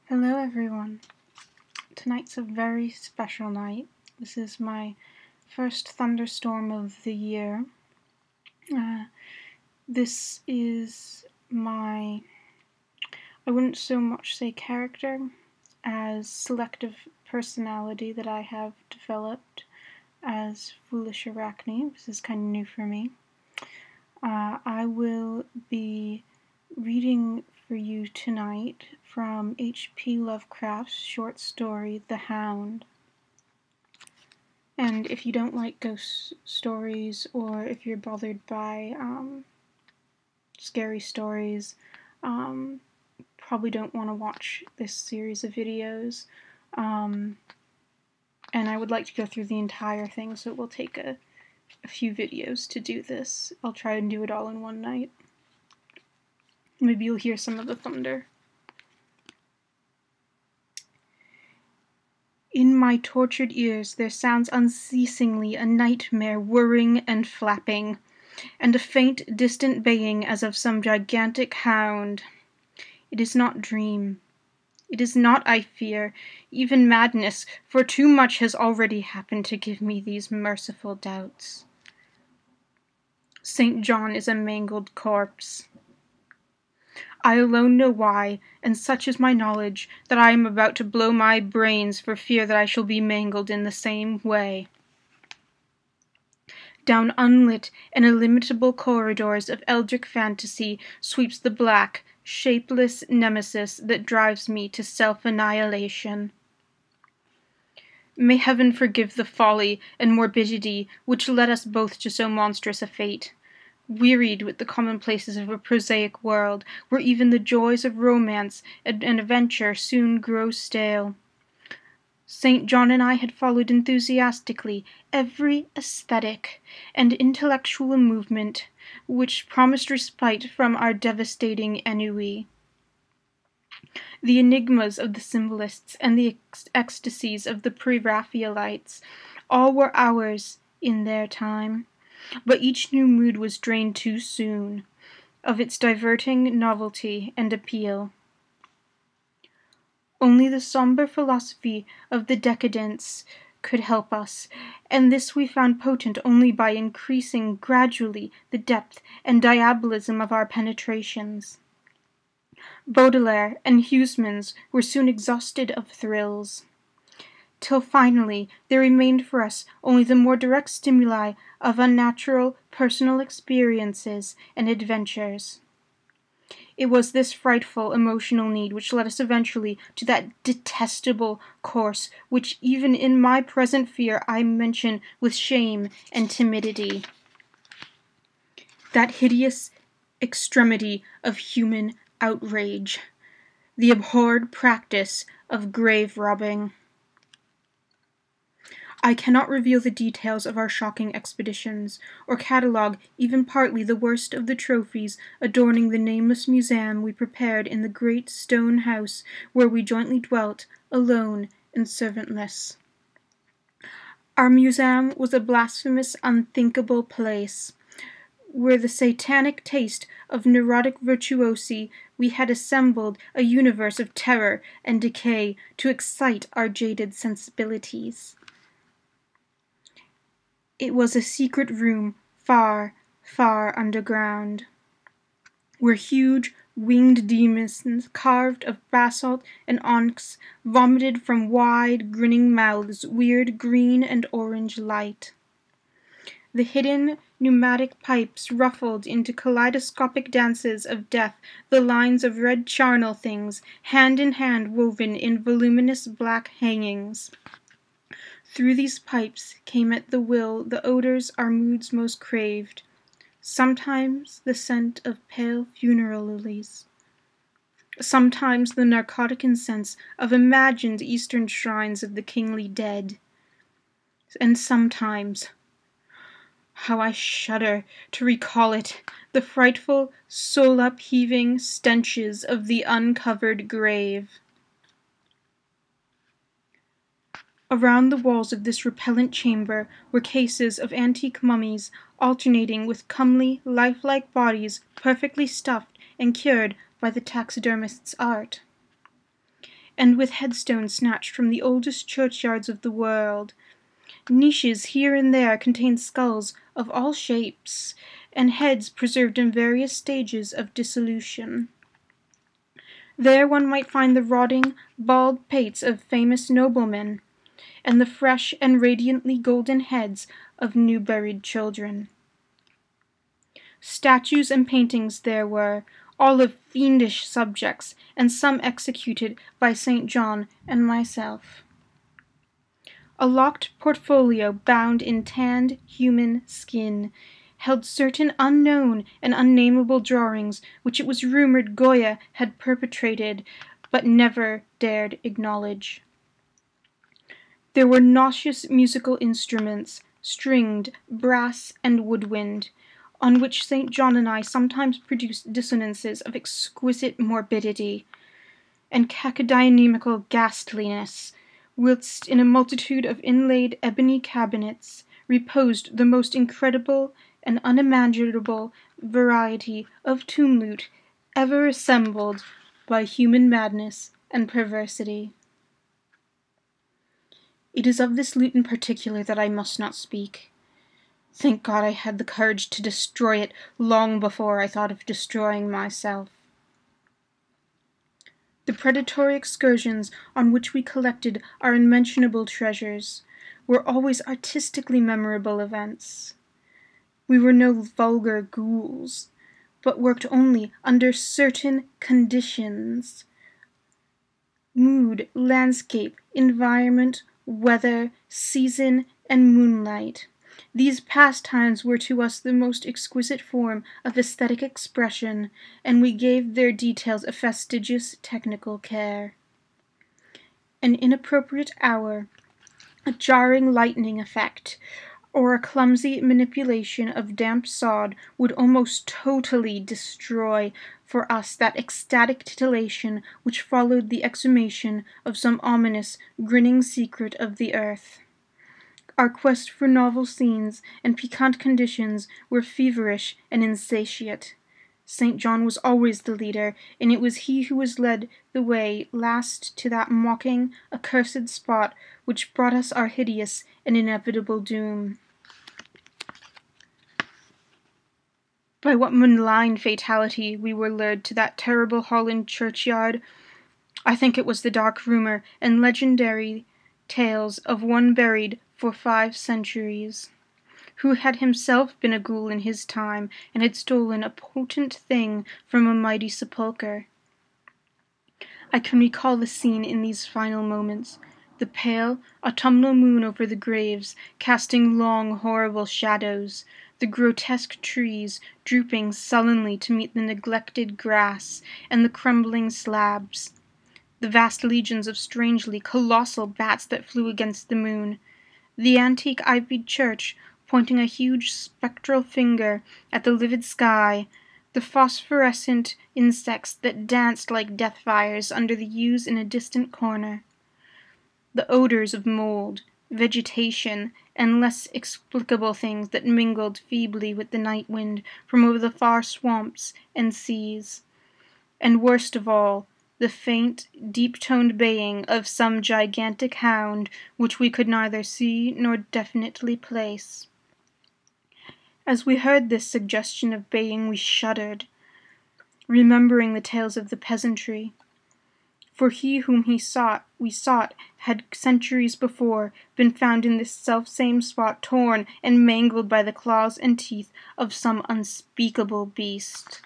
Hello everyone. Tonight's a very special night. This is my first thunderstorm of the year. This is my, I wouldn't so much say character, as selective personality that I have developed as Foolish Arachne. This is kind of new for me. I will be reading for you tonight from H.P. Lovecraft's short story, The Hound. And if you don't like ghost stories, or if you're bothered by scary stories, probably don't want to watch this series of videos. And I would like to go through the entire thing, so it will take a few videos to do this. I'll try and do it all in one night. Maybe you'll hear some of the thunder. In my tortured ears there sounds unceasingly a nightmare whirring and flapping, and a faint, distant baying as of some gigantic hound. It is not dream. It is not, I fear, even madness, for too much has already happened to give me these merciful doubts. St. John is a mangled corpse. I alone know why, and such is my knowledge, that I am about to blow my brains for fear that I shall be mangled in the same way. Down unlit and illimitable corridors of eldritch fantasy sweeps the black, shapeless nemesis that drives me to self-annihilation. May heaven forgive the folly and morbidity which led us both to so monstrous a fate. Wearied with the commonplaces of a prosaic world, where even the joys of romance and adventure soon grow stale. St. John and I had followed enthusiastically every aesthetic and intellectual movement which promised respite from our devastating ennui. The enigmas of the symbolists and the ecstasies of the pre-Raphaelites, all were ours in their time. But each new mood was drained too soon of its diverting novelty and appeal. Only the somber philosophy of the decadents could help us, and this we found potent only by increasing gradually the depth and diabolism of our penetrations. Baudelaire and Huysmans were soon exhausted of thrills, till finally there remained for us only the more direct stimuli of unnatural personal experiences and adventures. It was this frightful emotional need which led us eventually to that detestable course which even in my present fear I mention with shame and timidity. That hideous extremity of human outrage, the abhorred practice of grave robbing. I cannot reveal the details of our shocking expeditions, or catalogue even partly the worst of the trophies adorning the nameless museum we prepared in the great stone house where we jointly dwelt, alone and servantless. Our museum was a blasphemous, unthinkable place, where the satanic taste of neurotic virtuosi we had assembled a universe of terror and decay to excite our jaded sensibilities. It was a secret room far, far underground, where huge winged demons carved of basalt and onyx vomited from wide, grinning mouths weird green and orange light. The hidden pneumatic pipes ruffled into kaleidoscopic dances of death the lines of red charnel things, hand in hand woven in voluminous black hangings. Through these pipes came at the will the odors our moods most craved, sometimes the scent of pale funeral lilies, sometimes the narcotic incense of imagined eastern shrines of the kingly dead, and sometimes, how I shudder to recall it, the frightful, soul-upheaving stenches of the uncovered grave. Around the walls of this repellent chamber were cases of antique mummies, alternating with comely, lifelike bodies perfectly stuffed and cured by the taxidermist's art. and with headstones snatched from the oldest churchyards of the world. Niches here and there contained skulls of all shapes, and heads preserved in various stages of dissolution. There one might find the rotting, bald pates of famous noblemen, and the fresh and radiantly golden heads of new-buried children. Statues and paintings there were, all of fiendish subjects, and some executed by St. John and myself. A locked portfolio bound in tanned human skin held certain unknown and unnameable drawings which it was rumored Goya had perpetrated but never dared acknowledge. There were nauseous musical instruments, stringed, brass, and woodwind, on which St. John and I sometimes produced dissonances of exquisite morbidity and cacodynamical ghastliness, whilst in a multitude of inlaid ebony cabinets reposed the most incredible and unimaginable variety of tomb loot ever assembled by human madness and perversity. It is of this loot in particular that I must not speak. Thank God I had the courage to destroy it long before I thought of destroying myself. The predatory excursions on which we collected our unmentionable treasures were always artistically memorable events. We were no vulgar ghouls, but worked only under certain conditions: mood, landscape, environment, weather, season, and moonlight. These pastimes were to us the most exquisite form of aesthetic expression, and we gave their details a fastidious technical care. An inappropriate hour, a jarring lightning effect, or a clumsy manipulation of damp sod would almost totally destroy for us that ecstatic titillation which followed the exhumation of some ominous, grinning secret of the earth. Our quest for novel scenes and piquant conditions were feverish and insatiate. St. John was always the leader, and it was he who was led the way last to that mocking, accursed spot which brought us our hideous and inevitable doom. By what malign fatality we were lured to that terrible Holland churchyard? I think it was the dark rumour and legendary tales of one buried for 5 centuries, who had himself been a ghoul in his time and had stolen a potent thing from a mighty sepulchre. I can recall the scene in these final moments, the pale, autumnal moon over the graves, casting long, horrible shadows, the grotesque trees drooping sullenly to meet the neglected grass and the crumbling slabs, the vast legions of strangely colossal bats that flew against the moon, the antique ivied church pointing a huge spectral finger at the livid sky, the phosphorescent insects that danced like death fires under the yews in a distant corner, the odors of mold, vegetation, and less explicable things that mingled feebly with the night wind from over the far swamps and seas, and worst of all, the faint, deep-toned baying of some gigantic hound which we could neither see nor definitely place. As we heard this suggestion of baying, we shuddered, remembering the tales of the peasantry. For he whom we sought, had centuries before been found in this self-same spot, torn and mangled by the claws and teeth of some unspeakable beast.